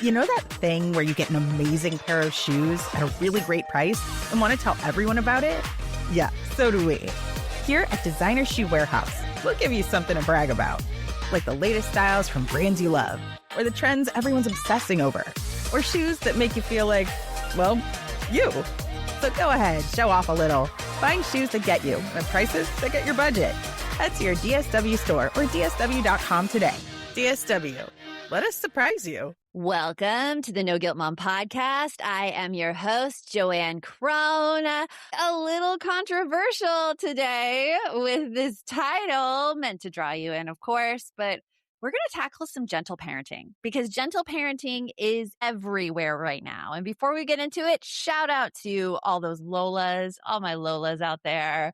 You know that thing where you get an amazing pair of shoes at a really great price and want to tell everyone about it? Yeah, so do we. Here at Designer Shoe Warehouse, we'll give you something to brag about, like the latest styles from brands you love, or the trends everyone's obsessing over, or shoes that make you feel like, well, you. So go ahead, show off a little. Find shoes that get you at prices that get your budget. Head to your DSW store or DSW.com today. DSW, let us surprise you. Welcome to the No Guilt Mom podcast. I am your host, Joanne Crone. A little controversial today with this title, meant to draw you in, of course, but we're going to tackle some gentle parenting because gentle parenting is everywhere right now. And before we get into it, shout out to all those Lolas, all my Lolas out there.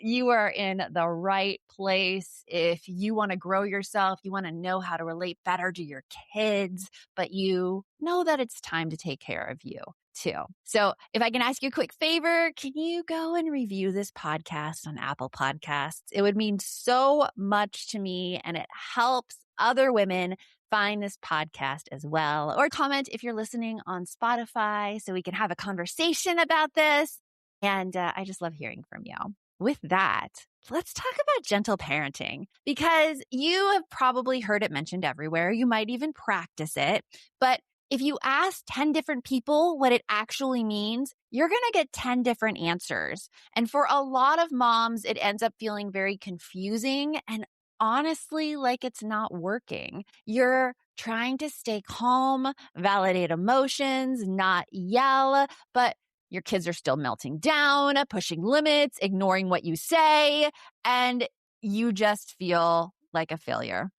You are in the right place if you want to grow yourself, you want to know how to relate better to your kids, but you know that it's time to take care of you too. So if I can ask you a quick favor, can you go and review this podcast on Apple Podcasts? It would mean so much to me and it helps other women find this podcast as well. Or comment if you're listening on Spotify so we can have a conversation about this. And I just love hearing from you. With that, let's talk about gentle parenting because you have probably heard it mentioned everywhere. You might even practice it. But if you ask 10 different people what it actually means, you're going to get 10 different answers. And for a lot of moms, it ends up feeling very confusing and honestly like it's not working. You're trying to stay calm, validate emotions, not yell, but your kids are still melting down, pushing limits, ignoring what you say, and you just feel like a failure.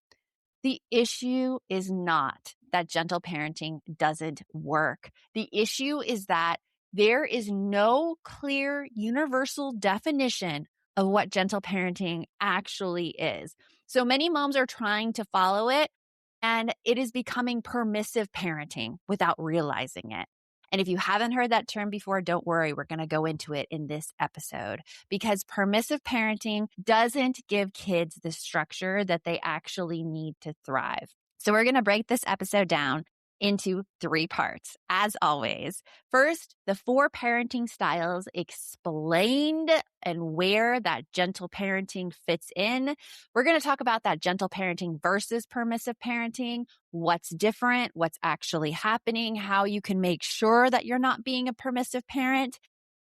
The issue is not that gentle parenting doesn't work. The issue is that there is no clear universal definition of what gentle parenting actually is. So many moms are trying to follow it, and it is becoming permissive parenting without realizing it. And if you haven't heard that term before, don't worry, we're going to go into it in this episode because permissive parenting doesn't give kids the structure that they actually need to thrive. So we're going to break this episode down into 3 parts, as always. First, the 4 parenting styles explained and where that gentle parenting fits in. We're going to talk about that gentle parenting versus permissive parenting, what's different, what's actually happening, how you can make sure that you're not being a permissive parent,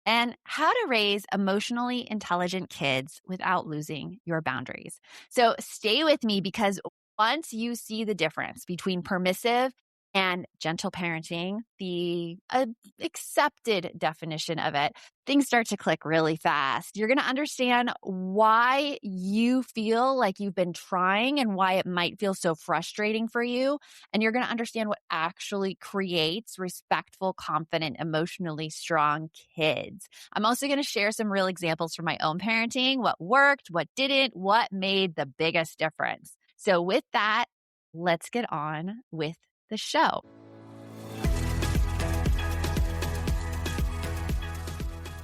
and how to raise emotionally intelligent kids without losing your boundaries. So stay with me because once you see the difference between permissive and gentle parenting, the accepted definition of it, things start to click really fast. You're going to understand why you feel like you've been trying and why it might feel so frustrating for you. And you're going to understand what actually creates respectful, confident, emotionally strong kids. I'm also going to share some real examples from my own parenting, what worked, what didn't, what made the biggest difference. So with that, let's get on with the show.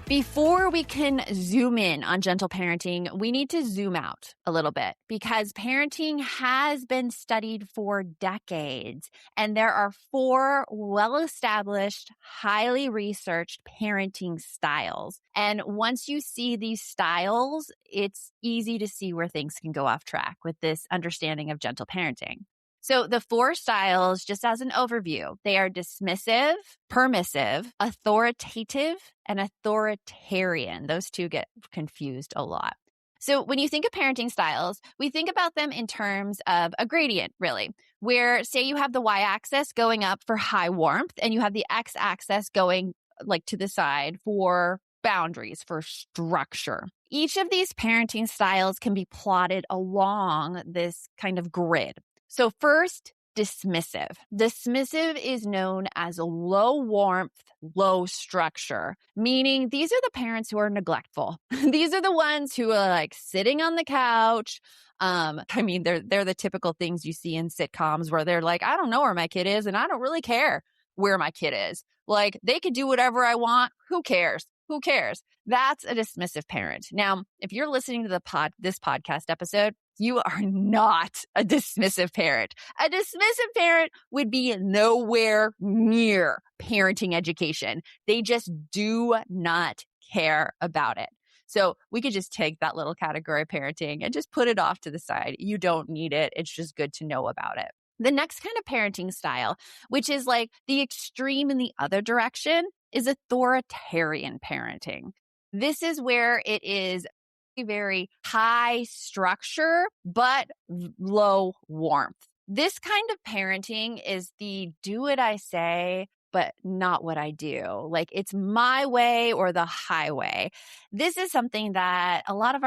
Before we can zoom in on gentle parenting, we need to zoom out a little bit because parenting has been studied for decades, and there are 4 well-established, highly researched parenting styles. And once you see these styles, it's easy to see where things can go off track with this understanding of gentle parenting. So the 4 styles, just as an overview, they are dismissive, permissive, authoritative, and authoritarian. Those 2 get confused a lot. So when you think of parenting styles, we think about them in terms of a gradient, really, where say you have the y-axis going up for high warmth and you have the x-axis going like to the side for boundaries, for structure. Each of these parenting styles can be plotted along this kind of grid. So first, dismissive. Dismissive is known as low warmth, low structure, meaning these are the parents who are neglectful. These are the ones who are like sitting on the couch. They're the typical things you see in sitcoms where they're like, I don't know where my kid is and I don't really care where my kid is. Like they could do whatever I want. Who cares? Who cares? That's a dismissive parent. Now, if you're listening to this podcast episode, You are not a dismissive parent. A dismissive parent would be nowhere near parenting education. They just do not care about it. So we could just take that little category of parenting and just put it off to the side. You don't need it. It's just good to know about it. The next kind of parenting style, which is like the extreme in the other direction, is authoritarian parenting. This is where it is very high structure, but low warmth. This kind of parenting is the do what I say, but not what I do. Like it's my way or the highway. This is something that a lot of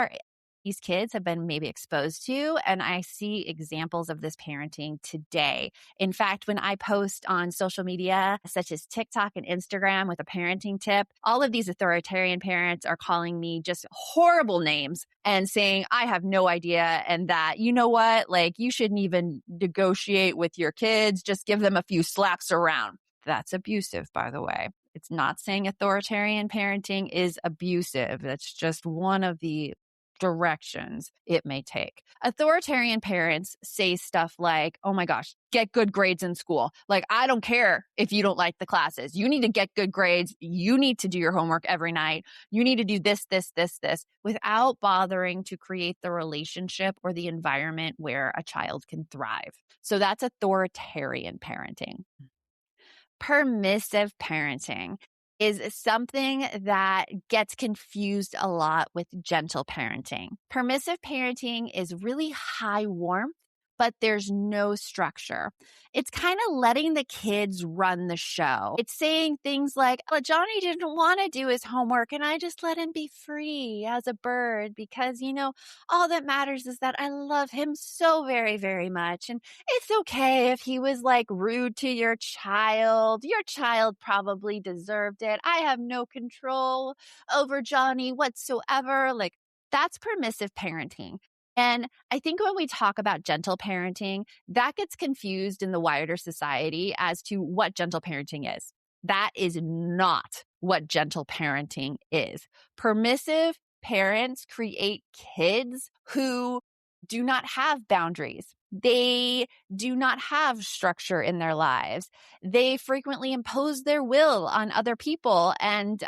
these kids have been maybe exposed to, and I see examples of this parenting today. In fact, when I post on social media, such as TikTok and Instagram with a parenting tip, all of these authoritarian parents are calling me just horrible names and saying, I have no idea. And that, you know what, like you shouldn't even negotiate with your kids, just give them a few slaps around. That's abusive, by the way. It's not saying authoritarian parenting is abusive. That's just one of the directions it may take. Authoritarian parents say stuff like, oh my gosh, get good grades in school. Like, I don't care if you don't like the classes. You need to get good grades. You need to do your homework every night. You need to do this, without bothering to create the relationship or the environment where a child can thrive. So that's authoritarian parenting. Permissive parenting is something that gets confused a lot with gentle parenting. Permissive parenting is really high warmth, but there's no structure. It's kind of letting the kids run the show. It's saying things like, oh, Johnny didn't want to do his homework and I just let him be free as a bird because, all that matters is that I love him so very, very much. And it's okay if he was like rude to your child. Your child probably deserved it. I have no control over Johnny whatsoever. Like, that's permissive parenting. And I think when we talk about gentle parenting, that gets confused in the wider society as to what gentle parenting is. That is not what gentle parenting is. Permissive parents create kids who do not have boundaries. They do not have structure in their lives. They frequently impose their will on other people and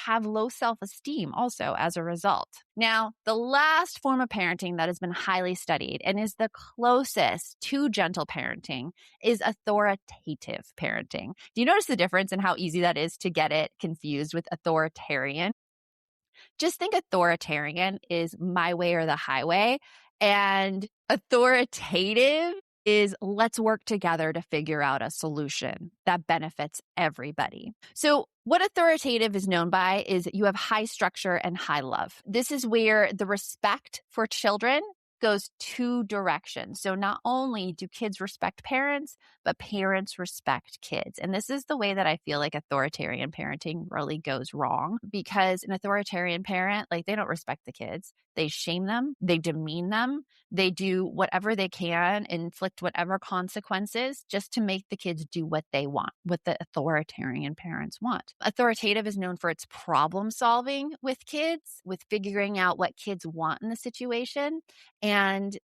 have low self-esteem also as a result. Now, the last form of parenting that has been highly studied and is the closest to gentle parenting is authoritative parenting. Do you notice the difference in how easy that is to get it confused with authoritarian? Just think authoritarian is my way or the highway, and authoritative is let's work together to figure out a solution that benefits everybody. So what authoritative is known by is you have high structure and high love. This is where the respect for children goes two directions. So not only do kids respect parents, but parents respect kids. And this is the way that I feel like authoritarian parenting really goes wrong, because an authoritarian parent, like, they don't respect the kids. They shame them, they demean them, they do whatever they can, inflict whatever consequences just to make the kids do what they want, what the authoritarian parents want. Authoritative is known for its problem solving with kids, with figuring out what kids want in the situation. And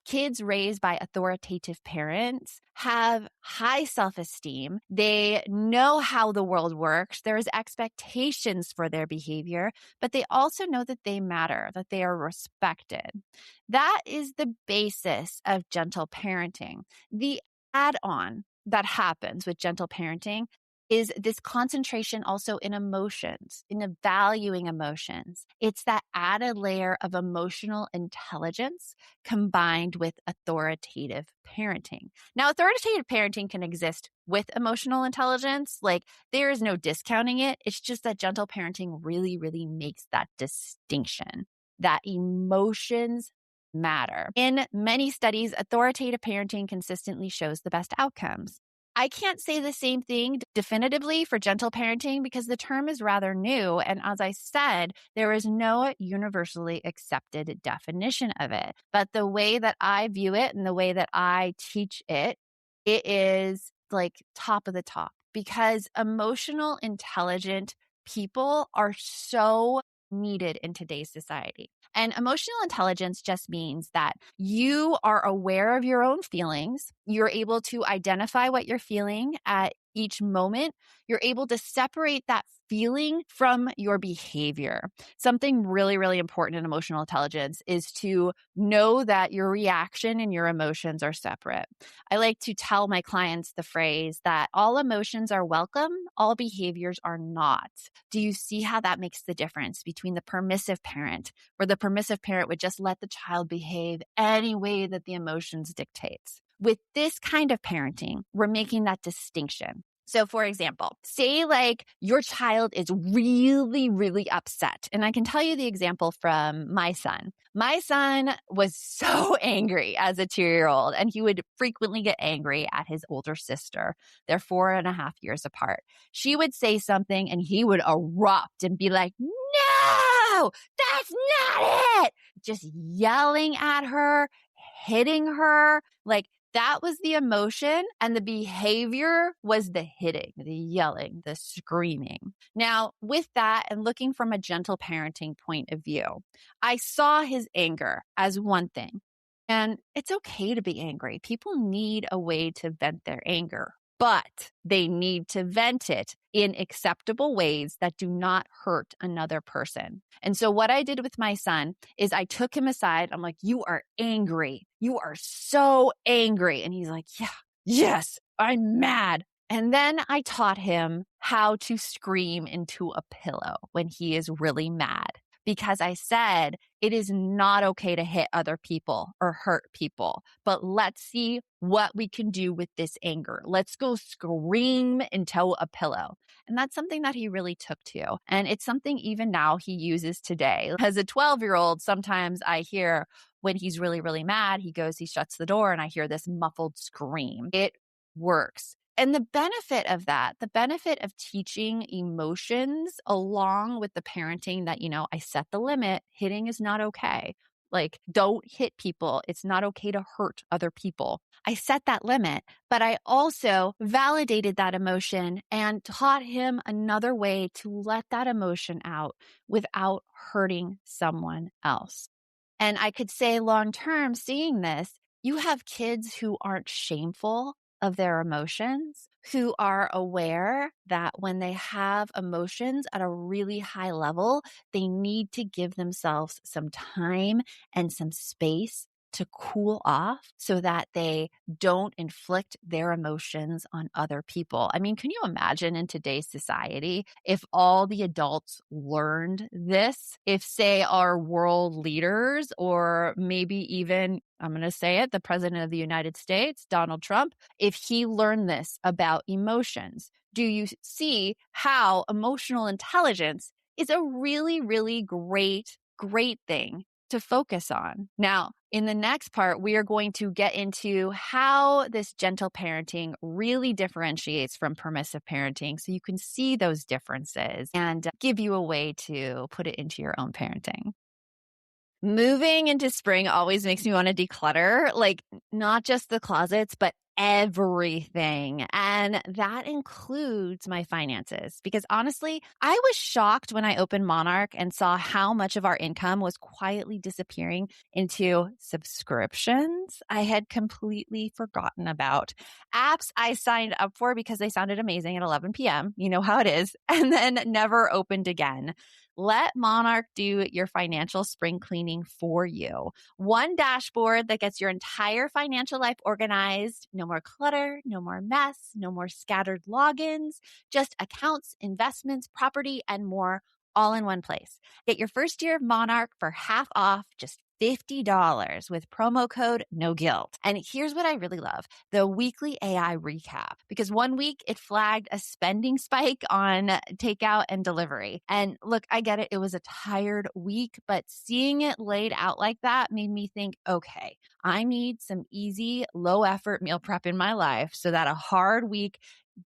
kids raised by authoritative parents have high self-esteem. They know how the world works. There's expectations for their behavior, but they also know that they matter, that they are respected. That is the basis of gentle parenting. The add-on that happens with gentle parenting is this concentration also in emotions, in valuing emotions. It's that added layer of emotional intelligence combined with authoritative parenting. Now, authoritative parenting can exist with emotional intelligence. Like, there is no discounting it. It's just that gentle parenting really, really makes that distinction, that emotions matter. In many studies, authoritative parenting consistently shows the best outcomes. I can't say the same thing definitively for gentle parenting because the term is rather new. And as I said, there is no universally accepted definition of it. But the way that I view it and the way that I teach it, it is like top of the top, because emotional intelligent people are so needed in today's society. And emotional intelligence just means that you are aware of your own feelings. You're able to identify what you're feeling at each moment. You're able to separate that feeling from your behavior. Something really, really important in emotional intelligence is to know that your reaction and your emotions are separate. I like to tell my clients the phrase that all emotions are welcome, all behaviors are not. Do you see how that makes the difference between the permissive parent, where the permissive parent would just let the child behave any way that the emotions dictates? With this kind of parenting, we're making that distinction. So for example, say like your child is really, really upset. And I can tell you the example from my son. My son was so angry as a 2-year-old, and he would frequently get angry at his older sister. They're 4.5 years apart. She would say something and he would erupt and be like, no, that's not it. Just yelling at her, hitting her, like that was the emotion, and the behavior was the hitting, the yelling, the screaming. Now, with that, and looking from a gentle parenting point of view, I saw his anger as one thing. And it's okay to be angry. People need a way to vent their anger, but they need to vent it in acceptable ways that do not hurt another person. And so what I did with my son is I took him aside. I'm like, you are angry. You are so angry. And he's like, yeah, yes, I'm mad. And then I taught him how to scream into a pillow when he is really mad. Because I said, it is not okay to hit other people or hurt people, but let's see what we can do with this anger. Let's go scream into a pillow. And that's something that he really took to. And it's something even now he uses today. As a 12-year-old, sometimes I hear when he's really, really mad, he shuts the door and I hear this muffled scream. It works. And the benefit of that, the benefit of teaching emotions along with the parenting that, I set the limit, hitting is not okay. Like, don't hit people. It's not okay to hurt other people. I set that limit, but I also validated that emotion and taught him another way to let that emotion out without hurting someone else. And I could say long term, seeing this, you have kids who aren't shameful of their emotions, who are aware that when they have emotions at a really high level, they need to give themselves some time and some space to cool off so that they don't inflict their emotions on other people. I mean, can you imagine in today's society if all the adults learned this? If, say, our world leaders, or maybe even, I'm going to say it, the president of the United States, Donald Trump, if he learned this about emotions, do you see how emotional intelligence is a really, really great thing to focus on? Now, in the next part, we are going to get into how this gentle parenting really differentiates from permissive parenting so you can see those differences and give you a way to put it into your own parenting. Moving into spring always makes me want to declutter, like not just the closets, but everything. And that includes my finances. Because honestly, I was shocked when I opened Monarch and saw how much of our income was quietly disappearing into subscriptions I had completely forgotten about. Apps I signed up for because they sounded amazing at 11 p.m. You know how it is. And then never opened again. Let Monarch do your financial spring cleaning for you. One dashboard that gets your entire financial life organized. No more clutter, no more mess, no more scattered logins, just accounts, investments, property, and more all in one place. Get your first year of Monarch for half off, just $50 with promo code NOGUILT. And here's what I really love, the weekly AI recap, because one week it flagged a spending spike on takeout and delivery. And look, I get it. It was a tired week, but seeing it laid out like that made me think, okay, I need some easy, low effort meal prep in my life so that a hard week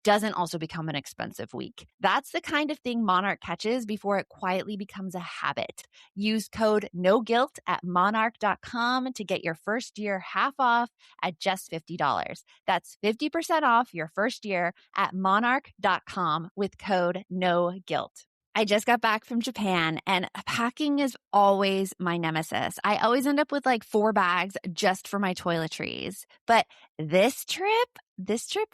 doesn't also become an expensive week. That's the kind of thing Monarch catches before it quietly becomes a habit. Use code NOGUILT at monarch.com to get your first year half off at just $50. That's 50% off your first year at monarch.com with code NOGUILT. I just got back from Japan and packing is always my nemesis. I always end up with like 4 bags just for my toiletries. But this trip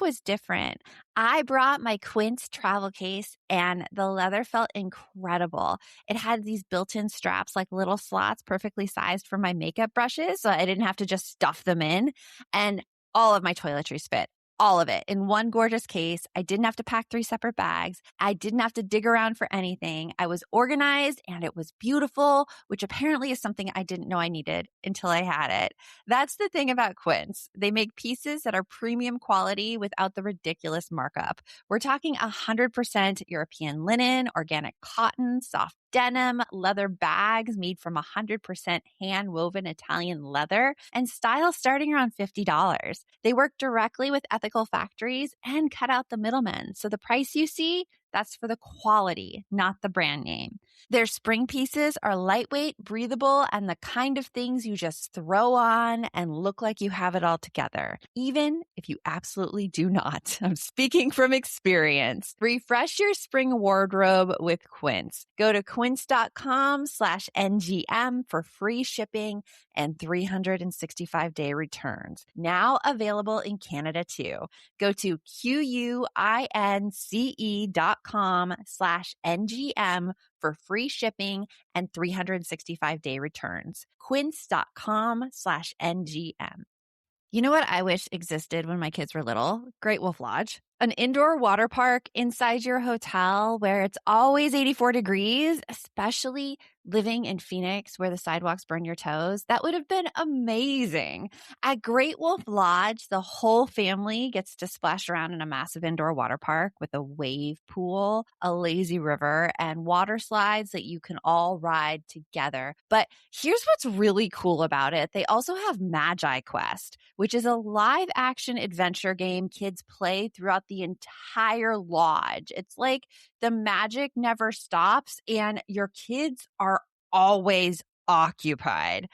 was different. I brought my Quince travel case and the leather felt incredible. It had these built-in straps, like little slots perfectly sized for my makeup brushes, so I didn't have to just stuff them in. And all of my toiletries fit. All of it in one gorgeous case. I didn't have to pack 3 separate bags. I didn't have to dig around for anything. I was organized and it was beautiful, which apparently is something I didn't know I needed until I had it. That's the thing about Quince. They make pieces that are premium quality without the ridiculous markup. We're talking 100% European linen, organic cotton, soft denim, leather bags made from 100% hand woven Italian leather, and styles starting around $50. They work directly with ethical factories and cut out the middlemen. So the price you see, that's for the quality, not the brand name. Their spring pieces are lightweight, breathable, and the kind of things you just throw on and look like you have it all together, even if you absolutely do not. I'm speaking from experience. Refresh your spring wardrobe with Quince. Go to quince.com/NGM for free shipping and 365-day returns. Now available in Canada too. Go to QUINCE.com/NGM for free shipping and 365-day returns. Quince.com/NGM. You know what I wish existed when my kids were little? Great Wolf Lodge. An indoor water park inside your hotel where it's always 84 degrees, especially living in Phoenix where the sidewalks burn your toes. That would have been amazing. At Great Wolf Lodge, the whole family gets to splash around in a massive indoor water park with a wave pool, a lazy river, and water slides that you can all ride together. But here's what's really cool about it. They also have Magi Quest, which is a live action adventure game kids play throughout the entire lodge. It's like the magic never stops and your kids are always occupied.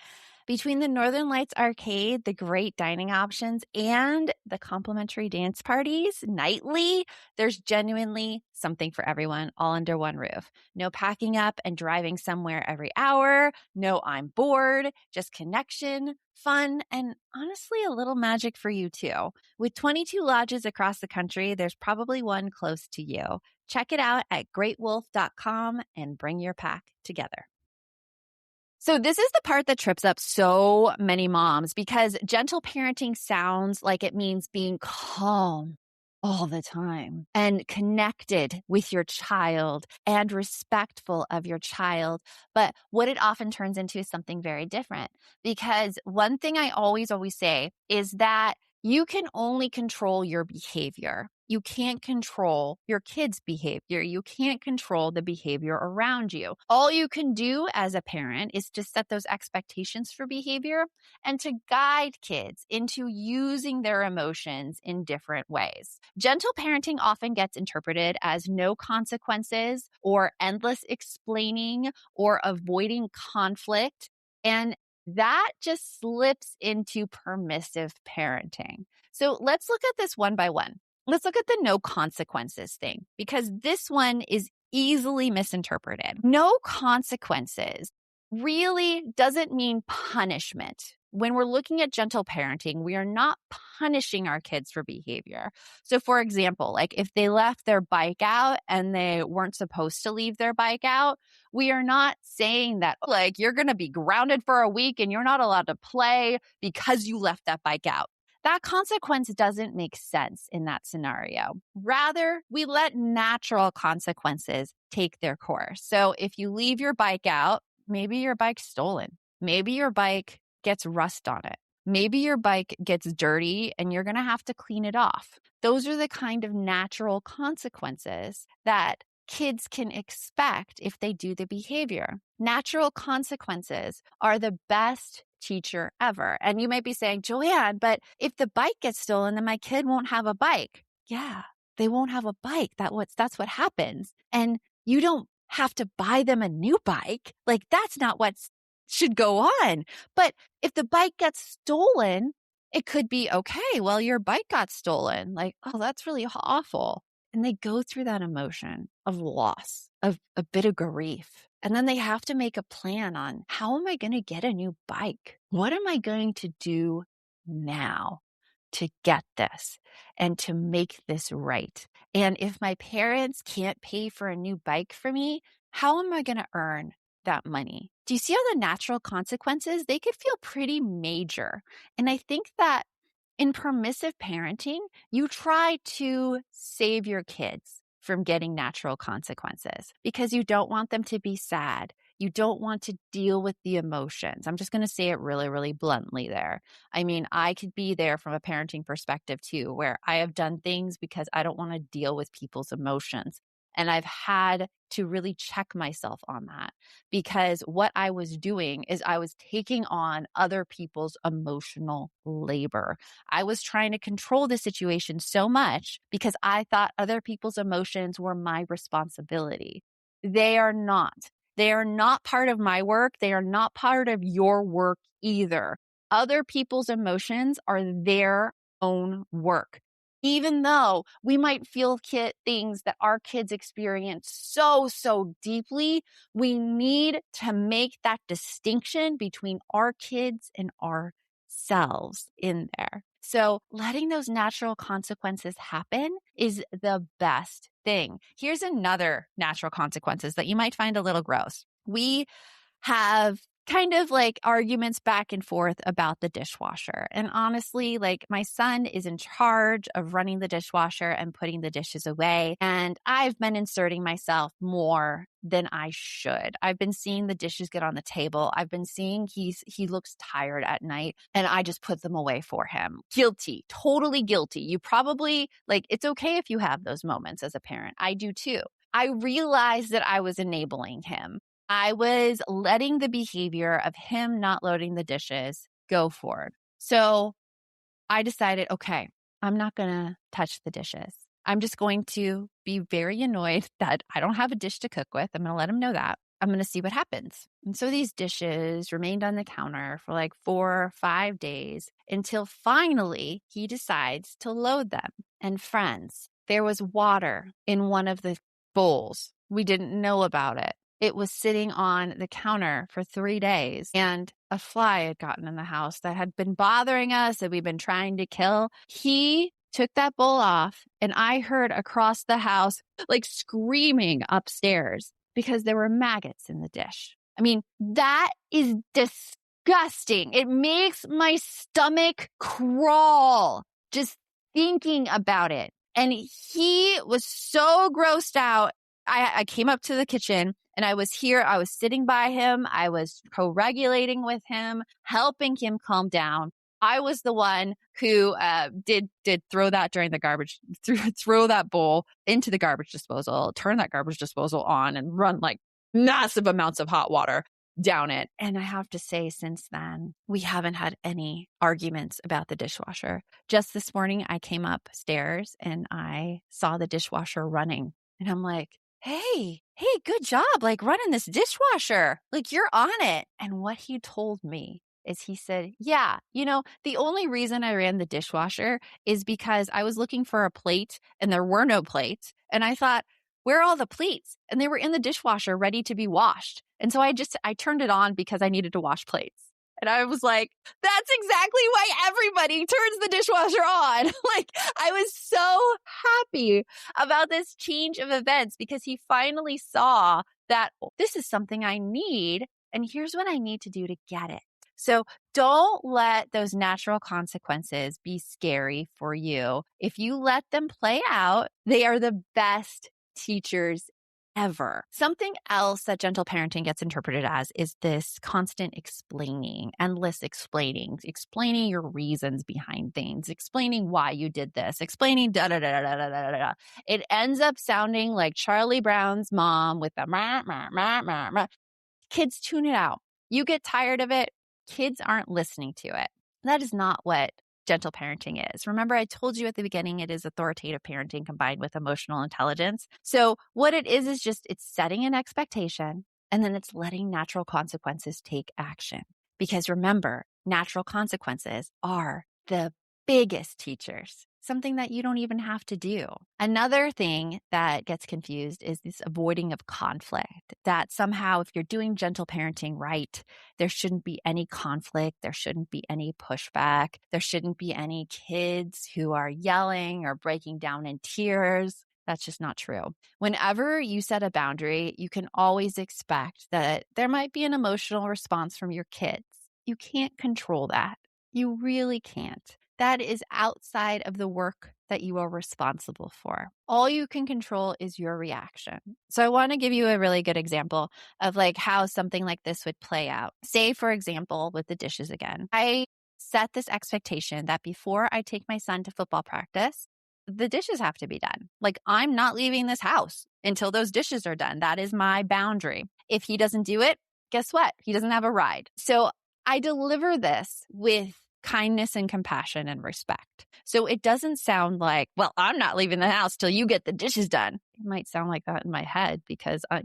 Between the Northern Lights Arcade, the great dining options, and the complimentary dance parties nightly, there's genuinely something for everyone all under one roof. No packing up and driving somewhere every hour. No, I'm bored. Just connection, fun, and honestly, a little magic for you too. With 22 lodges across the country, there's probably one close to you. Check it out at greatwolf.com and bring your pack together. So this is the part that trips up so many moms because gentle parenting sounds like it means being calm all the time and connected with your child and respectful of your child. But what it often turns into is something very different, because one thing I always say is that you can only control your behavior. You can't control your kids' behavior. You can't control the behavior around you. All you can do as a parent is to set those expectations for behavior and to guide kids into using their emotions in different ways. Gentle parenting often gets interpreted as no consequences or endless explaining or avoiding conflict. And that just slips into permissive parenting. So let's look at this one by one. Let's look at the no consequences thing, because this one is easily misinterpreted. No consequences really doesn't mean punishment. When we're looking at gentle parenting, we are not punishing our kids for behavior. So for example, like if they left their bike out and they weren't supposed to leave their bike out, we are not saying that like you're going to be grounded for a week and you're not allowed to play because you left that bike out. That consequence doesn't make sense in that scenario. Rather, we let natural consequences take their course. So if you leave your bike out, maybe your bike's stolen. Maybe your bike gets rust on it. Maybe your bike gets dirty and you're going to have to clean it off. Those are the kind of natural consequences that kids can expect if they do the behavior. Natural consequences are the best teacher ever. And you might be saying, Joanne, but if the bike gets stolen, then my kid won't have a bike. Yeah, they won't have a bike. That's what happens. And you don't have to buy them a new bike. Like that's not what should go on. But if the bike gets stolen, it could be, okay, well, your bike got stolen. Like, oh, that's really awful. and they go through that emotion of loss, of a bit of grief. And then they have to make a plan on, how am I going to get a new bike? What am I going to do now to get this and to make this right? And if my parents can't pay for a new bike for me, how am I going to earn that money? Do you see how the natural consequences, they could feel pretty major. And I think that in permissive parenting, you try to save your kids from getting natural consequences because you don't want them to be sad. You don't want to deal with the emotions. I'm just going to say it really, really bluntly there. I mean, I could be there from a parenting perspective too, where I have done things because I don't want to deal with people's emotions. And I've had to really check myself on that because what I was doing is I was taking on other people's emotional labor. I was trying to control the situation so much because I thought other people's emotions were my responsibility. They are not. They are not part of my work. They are not part of your work either. Other people's emotions are their own work. Even though we might feel things that our kids experience so deeply, we need to make that distinction between our kids and ourselves in there. So letting those natural consequences happen is the best thing. Here's another natural consequences that you might find a little gross. We have kind of like arguments back and forth about the dishwasher. And honestly, like my son is in charge of running the dishwasher and putting the dishes away. And I've been inserting myself more than I should. I've been seeing the dishes get on the table. I've been seeing he looks tired at night and I just put them away for him. Guilty, totally guilty. You probably it's okay if you have those moments as a parent. I do too. I realized that I was enabling him. I was letting the behavior of him not loading the dishes go forward. So I decided, okay, I'm not going to touch the dishes. I'm just going to be very annoyed that I don't have a dish to cook with. I'm going to let him know that. I'm going to see what happens. And so these dishes remained on the counter for 4 or 5 days until finally he decides to load them. And friends, there was water in one of the bowls. We didn't know about it. It was sitting on the counter for 3 days and a fly had gotten in the house that had been bothering us that we've been trying to kill. He took that bowl off and I heard across the house screaming upstairs because there were maggots in the dish. I mean, that is disgusting. It makes my stomach crawl just thinking about it. And he was so grossed out. I came up to the kitchen and I was sitting by him. I was co-regulating with him, helping him calm down. I was the one who did throw that during the garbage, throw that bowl into the garbage disposal, turn that garbage disposal on and run massive amounts of hot water down it. And I have to say, since then, we haven't had any arguments about the dishwasher. Just this morning, I came upstairs and I saw the dishwasher running and I'm like, hey, good job, running this dishwasher. You're on it. And what he told me is he said, yeah, the only reason I ran the dishwasher is because I was looking for a plate and there were no plates. And I thought, where are all the plates? And they were in the dishwasher ready to be washed. And so I turned it on because I needed to wash plates. And I was like, that's exactly why everybody turns the dishwasher on. I was so happy about this change of events because he finally saw that this is something I need. And here's what I need to do to get it. So don't let those natural consequences be scary for you. If you let them play out, they are the best teachers ever. Something else that gentle parenting gets interpreted as is this constant explaining, endless explaining your reasons behind things, explaining why you did this, explaining da da da da da da da. It ends up sounding like Charlie Brown's mom with the mah, mah, mah, mah, mah. Kids tune it out. You get tired of it. Kids aren't listening to it. That is not what gentle parenting is. Remember, I told you at the beginning, it is authoritative parenting combined with emotional intelligence. So what it is just, it's setting an expectation and then it's letting natural consequences take action. Because remember, natural consequences are the biggest teachers something that you don't even have to do. Another thing that gets confused is this avoiding of conflict, that somehow if you're doing gentle parenting right, there shouldn't be any conflict, there shouldn't be any pushback, there shouldn't be any kids who are yelling or breaking down in tears. That's just not true. Whenever you set a boundary, you can always expect that there might be an emotional response from your kids. You can't control that. You really can't. That is outside of the work that you are responsible for. All you can control is your reaction. So I want to give you a really good example of like how something like this would play out. Say, for example, with the dishes again, I set this expectation that before I take my son to football practice, the dishes have to be done. Like, I'm not leaving this house until those dishes are done. That is my boundary. If he doesn't do it, guess what? He doesn't have a ride. So I deliver this with kindness and compassion and respect. So it doesn't sound like, well, I'm not leaving the house till you get the dishes done. It might sound like that in my head because, I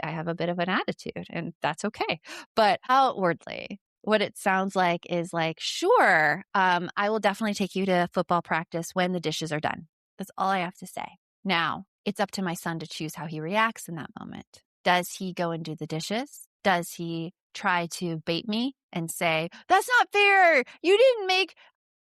have a bit of an attitude, and that's okay. But outwardly, what it sounds like is like, sure, I will definitely take you to football practice when the dishes are done. That's all I have to say. Now, it's up to my son to choose how he reacts in that moment. Does he go and do the dishes? Does he try to bait me and say, that's not fair. You didn't make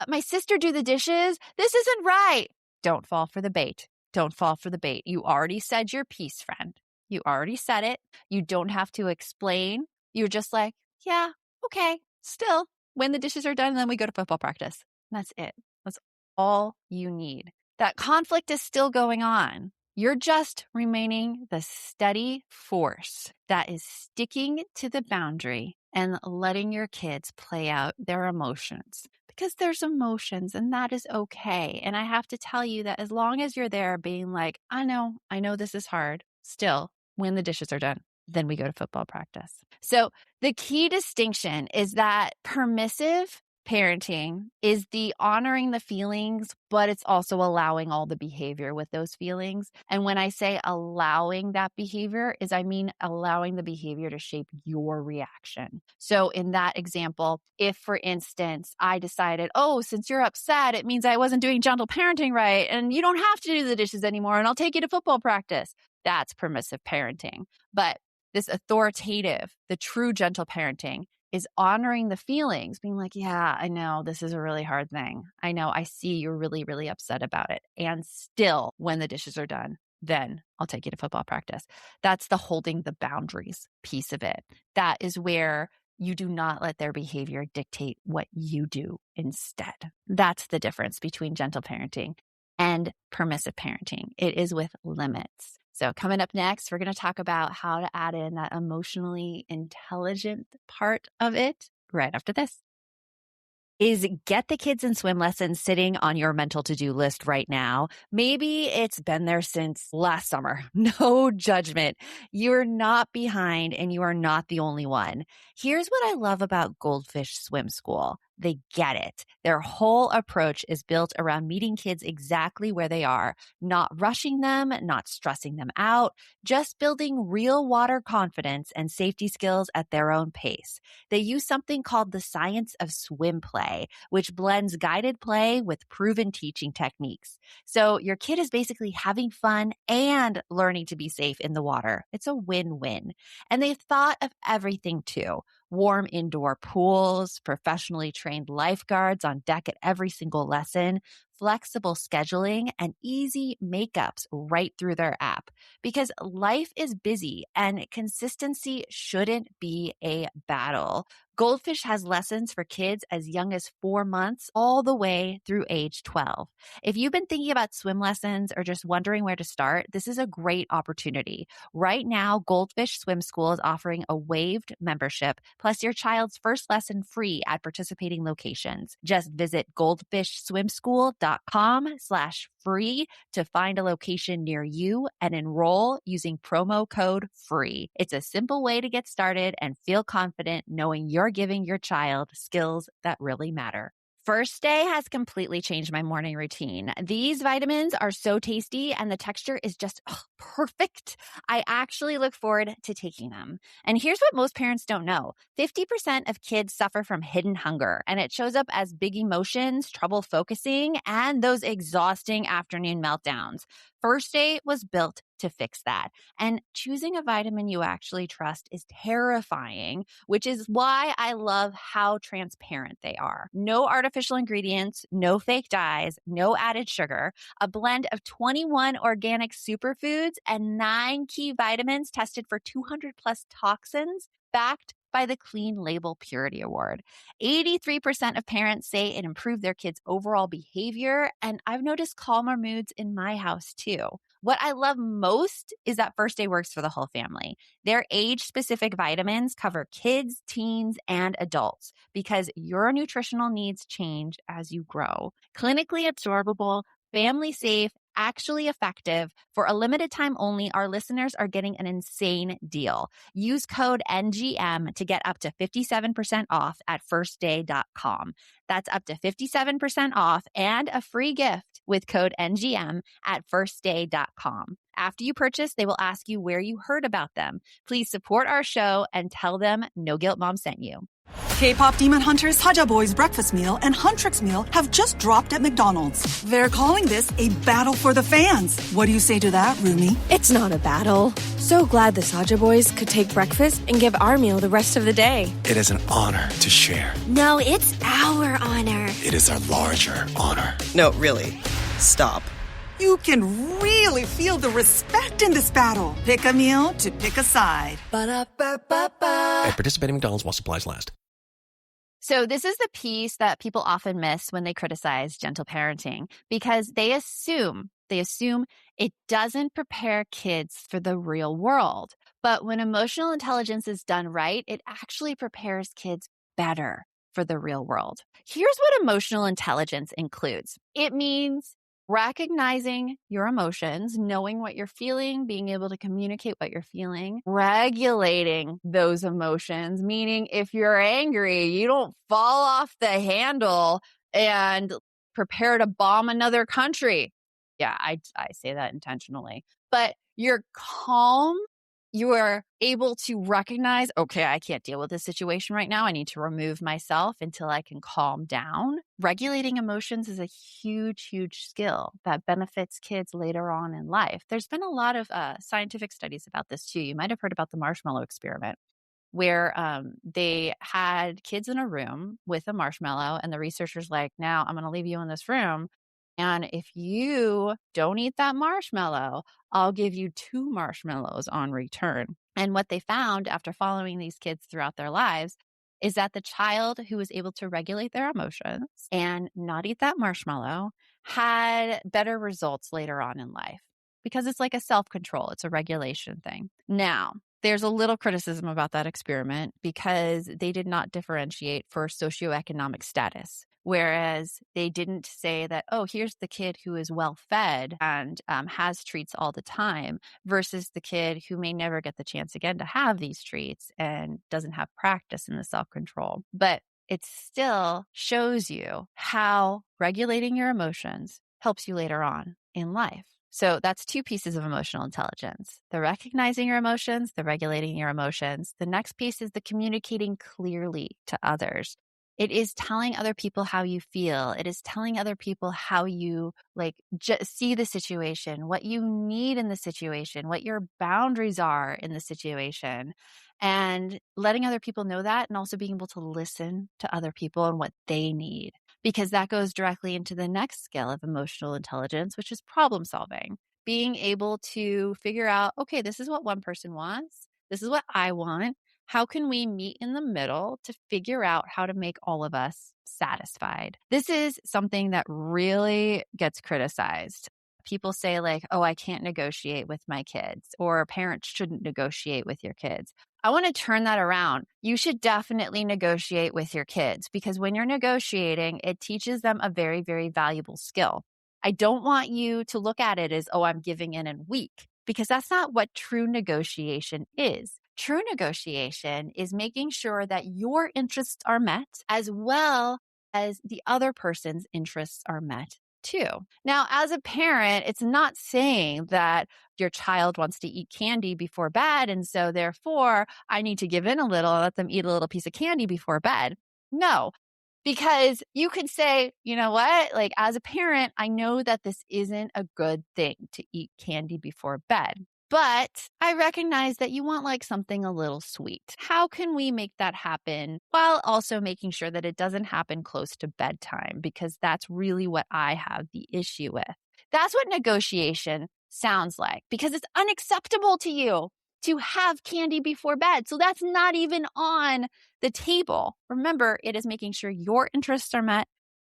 my sister do the dishes. This isn't right. Don't fall for the bait. Don't fall for the bait. You already said your piece, friend. You already said it. You don't have to explain. You're just like, yeah, okay. Still, when the dishes are done, then we go to football practice. And that's it. That's all you need. That conflict is still going on. You're just remaining the steady force that is sticking to the boundary and letting your kids play out their emotions, because there's emotions and that is okay. And I have to tell you that as long as you're there being like, I know this is hard, still, when the dishes are done, then we go to football practice. So the key distinction is that permissive parenting is the honoring the feelings, but it's also allowing all the behavior with those feelings. And when I say allowing that behavior I mean allowing the behavior to shape your reaction. So in that example, if for instance, I decided, oh, since you're upset, it means I wasn't doing gentle parenting right, and you don't have to do the dishes anymore, and I'll take you to football practice. That's permissive parenting. But this authoritative, the true gentle parenting, is honoring the feelings, being like, yeah, I know this is a really hard thing. I know, I see you're really, really upset about it. And still, when the dishes are done, then I'll take you to football practice. That's the holding the boundaries piece of it. That is where you do not let their behavior dictate what you do instead. That's the difference between gentle parenting and permissive parenting. It is with limits. So coming up next, we're going to talk about how to add in that emotionally intelligent part of it right after this. Is get the kids in swim lessons sitting on your mental to-do list right now? Maybe it's been there since last summer. No judgment. You're not behind and you are not the only one. Here's what I love about Goldfish Swim School. They get it. Their whole approach is built around meeting kids exactly where they are, not rushing them, not stressing them out, just building real water confidence and safety skills at their own pace. They use something called the science of swim play, which blends guided play with proven teaching techniques. So your kid is basically having fun and learning to be safe in the water. It's a win-win. And they've thought of everything too. Warm indoor pools, professionally trained lifeguards on deck at every single lesson, flexible scheduling, and easy makeups right through their app. Because life is busy and consistency shouldn't be a battle. Goldfish has lessons for kids as young as 4 months all the way through age 12. If you've been thinking about swim lessons or just wondering where to start, this is a great opportunity. Right now, Goldfish Swim School is offering a waived membership, plus your child's first lesson free at participating locations. Just visit goldfishswimschool.com/free to find a location near you and enroll using promo code FREE. It's a simple way to get started and feel confident knowing you're giving your child skills that really matter. First Day has completely changed my morning routine. These vitamins are so tasty and the texture is just perfect. I actually look forward to taking them. And here's what most parents don't know. 50% of kids suffer from hidden hunger, and it shows up as big emotions, trouble focusing, and those exhausting afternoon meltdowns. First Day was built to fix that. And choosing a vitamin you actually trust is terrifying, which is why I love how transparent they are. No artificial ingredients, no fake dyes, no added sugar, a blend of 21 organic superfoods and 9 key vitamins tested for 200 plus toxins, backed by the Clean Label Purity Award. 83% of parents say it improved their kids' overall behavior, and I've noticed calmer moods in my house too. What I love most is that First Day works for the whole family. Their age-specific vitamins cover kids, teens, and adults because your nutritional needs change as you grow. Clinically absorbable, family safe, actually effective. For a limited time only, our listeners are getting an insane deal. Use code NGM to get up to 57% off at firstday.com. That's up to 57% off and a free gift with code NGM at firstday.com. After you purchase, they will ask you where you heard about them. Please support our show and tell them No Guilt Mom sent you. K-pop Demon Hunters Haja Boys breakfast meal and Huntrix meal have just dropped at McDonald's. They're calling this a battle for the fans. What do you say to that, Rumi? It's not a battle. So glad the Saja Boys could take breakfast and give our meal the rest of the day. It is an honor to share. No, it's our honor. It is our larger honor. No, really. Stop. You can really feel the respect in this battle. Pick a meal to pick a side. Ba-da-ba-ba-ba. At participating McDonald's while supplies last. So this is the piece that people often miss when they criticize gentle parenting because they assume it doesn't prepare kids for the real world. But when emotional intelligence is done right, it actually prepares kids better for the real world. Here's what emotional intelligence includes. It means recognizing your emotions, knowing what you're feeling, being able to communicate what you're feeling, regulating those emotions, meaning if you're angry, you don't fall off the handle and prepare to bomb another country. Yeah, I say that intentionally. But you're calm. You are able to recognize, okay, I can't deal with this situation right now. I need to remove myself until I can calm down. Regulating emotions is a huge, huge skill that benefits kids later on in life. There's been a lot of scientific studies about this too. You might have heard about the marshmallow experiment, where they had kids in a room with a marshmallow, and the researchers like, now I'm going to leave you in this room. And if you don't eat that marshmallow, I'll give you 2 marshmallows on return. And what they found after following these kids throughout their lives is that the child who was able to regulate their emotions and not eat that marshmallow had better results later on in life because it's like a self-control. It's a regulation thing. Now, there's a little criticism about that experiment because they did not differentiate for socioeconomic status. Whereas they didn't say that, oh, here's the kid who is well fed and has treats all the time versus the kid who may never get the chance again to have these treats and doesn't have practice in the self-control. But it still shows you how regulating your emotions helps you later on in life. So that's 2 pieces of emotional intelligence: the recognizing your emotions, the regulating your emotions. The next piece is the communicating clearly to others. It is telling other people how you feel. It is telling other people how you see the situation, what you need in the situation, what your boundaries are in the situation, and letting other people know that, and also being able to listen to other people and what they need, because that goes directly into the next skill of emotional intelligence, which is problem solving. Being able to figure out, okay, this is what one person wants. This is what I want. How can we meet in the middle to figure out how to make all of us satisfied? This is something that really gets criticized. People say like, oh, I can't negotiate with my kids, or parents shouldn't negotiate with your kids. I want to turn that around. You should definitely negotiate with your kids, because when you're negotiating, it teaches them a very, very valuable skill. I don't want you to look at it as, oh, I'm giving in and weak, because that's not what true negotiation is. True negotiation is making sure that your interests are met as well as the other person's interests are met too. Now, as a parent, it's not saying that your child wants to eat candy before bed, and so therefore I need to give in a little and let them eat a little piece of candy before bed. No, because you could say, you know what, like as a parent, I know that this isn't a good thing to eat candy before bed. But I recognize that you want like something a little sweet. How can we make that happen while also making sure that it doesn't happen close to bedtime? Because that's really what I have the issue with. That's what negotiation sounds like, because it's unacceptable to you to have candy before bed. So that's not even on the table. Remember, it is making sure your interests are met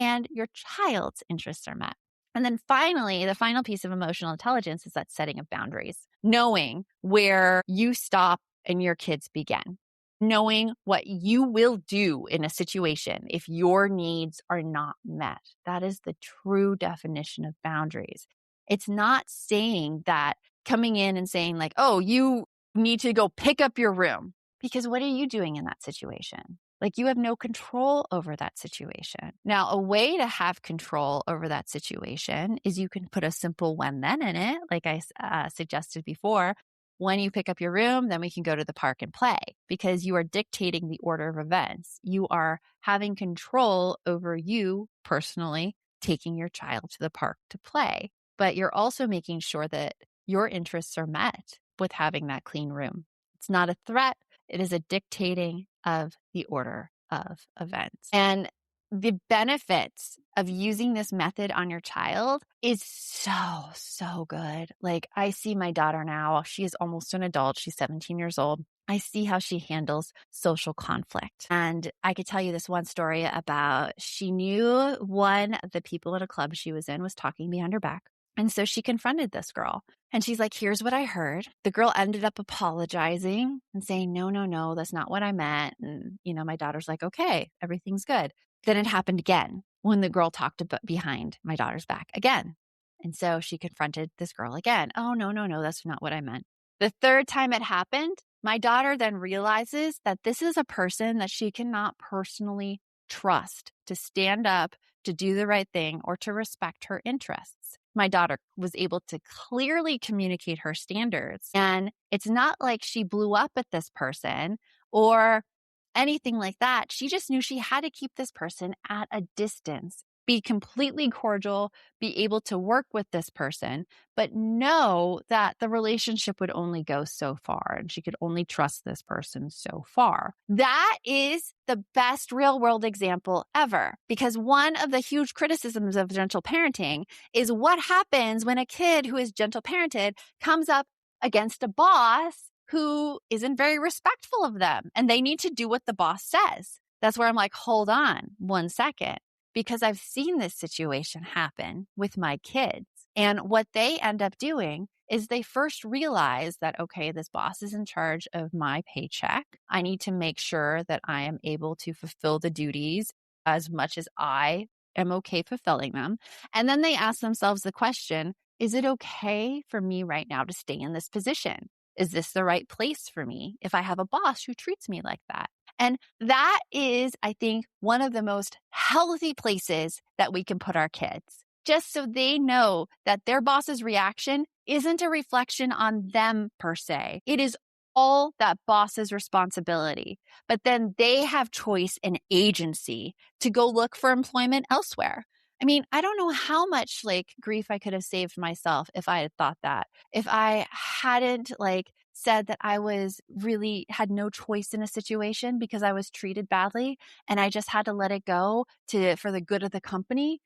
and your child's interests are met. And then finally, the final piece of emotional intelligence is that setting of boundaries, knowing where you stop and your kids begin, knowing what you will do in a situation if your needs are not met. That is the true definition of boundaries. It's not saying that coming in and saying like, oh, you need to go pick up your room, because what are you doing in that situation? Like you have no control over that situation. Now, a way to have control over that situation is you can put a simple when then in it, like I suggested before. When you pick up your room, then we can go to the park and play, because you are dictating the order of events. You are having control over you personally taking your child to the park to play, but you're also making sure that your interests are met with having that clean room. It's not a threat. It is a dictating of the order of events. And the benefits of using this method on your child is so good. Like I see my daughter now, she is almost an adult. She's 17 years old. I see how she handles social conflict. And I could tell you this one story about she knew one of the people at a club she was in was talking behind her back. And so she confronted this girl and she's like, here's what I heard. The girl ended up apologizing and saying, no, that's not what I meant. And, my daughter's like, okay, everything's good. Then it happened again when the girl talked behind my daughter's back again. And so she confronted this girl again. Oh, no, that's not what I meant. The third time it happened, my daughter then realizes that this is a person that she cannot personally trust to stand up, to do the right thing, or to respect her interests. My daughter was able to clearly communicate her standards. And it's not like she blew up at this person or anything like that. She just knew she had to keep this person at a distance, be completely cordial, be able to work with this person, but know that the relationship would only go so far and she could only trust this person so far. That is the best real world example ever, because one of the huge criticisms of gentle parenting is what happens when a kid who is gentle parented comes up against a boss who isn't very respectful of them and they need to do what the boss says. That's where I'm like, hold on 1 second. Because I've seen this situation happen with my kids. And what they end up doing is they first realize that, okay, this boss is in charge of my paycheck. I need to make sure that I am able to fulfill the duties as much as I am okay fulfilling them. And then they ask themselves the question, is it okay for me right now to stay in this position? Is this the right place for me if I have a boss who treats me like that? And that is, I think, one of the most healthy places that we can put our kids, just so they know that their boss's reaction isn't a reflection on them per se. It is all that boss's responsibility. But then they have choice and agency to go look for employment elsewhere. I mean, I don't know how much grief I could have saved myself if I had thought that. If I hadn't said that I was really had no choice in a situation because I was treated badly and I just had to let it go for the good of the company.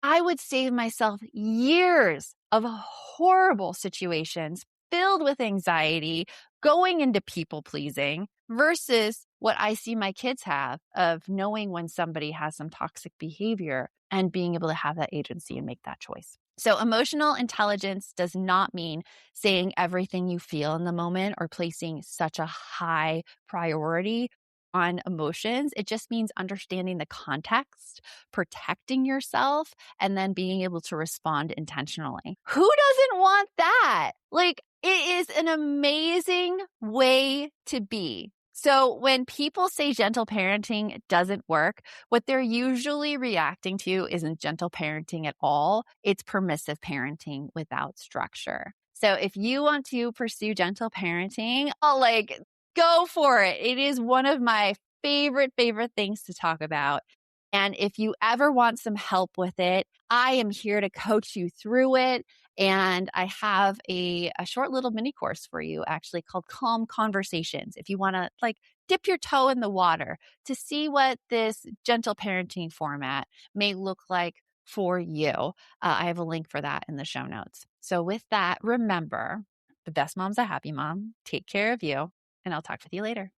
I would save myself years of horrible situations filled with anxiety, going into people pleasing versus what I see my kids have of knowing when somebody has some toxic behavior and being able to have that agency and make that choice. So emotional intelligence does not mean saying everything you feel in the moment or placing such a high priority on emotions. It just means understanding the context, protecting yourself, and then being able to respond intentionally. Who doesn't want that? It is an amazing way to be. So when people say gentle parenting doesn't work, what they're usually reacting to isn't gentle parenting at all. It's permissive parenting without structure. So if you want to pursue gentle parenting, go for it. It is one of my favorite things to talk about. And if you ever want some help with it, I am here to coach you through it. And I have a short little mini course for you actually called Calm Conversations. If you want to dip your toe in the water to see what this gentle parenting format may look like for you, I have a link for that in the show notes. So with that, remember, the best mom's a happy mom. Take care of you, and I'll talk with you later.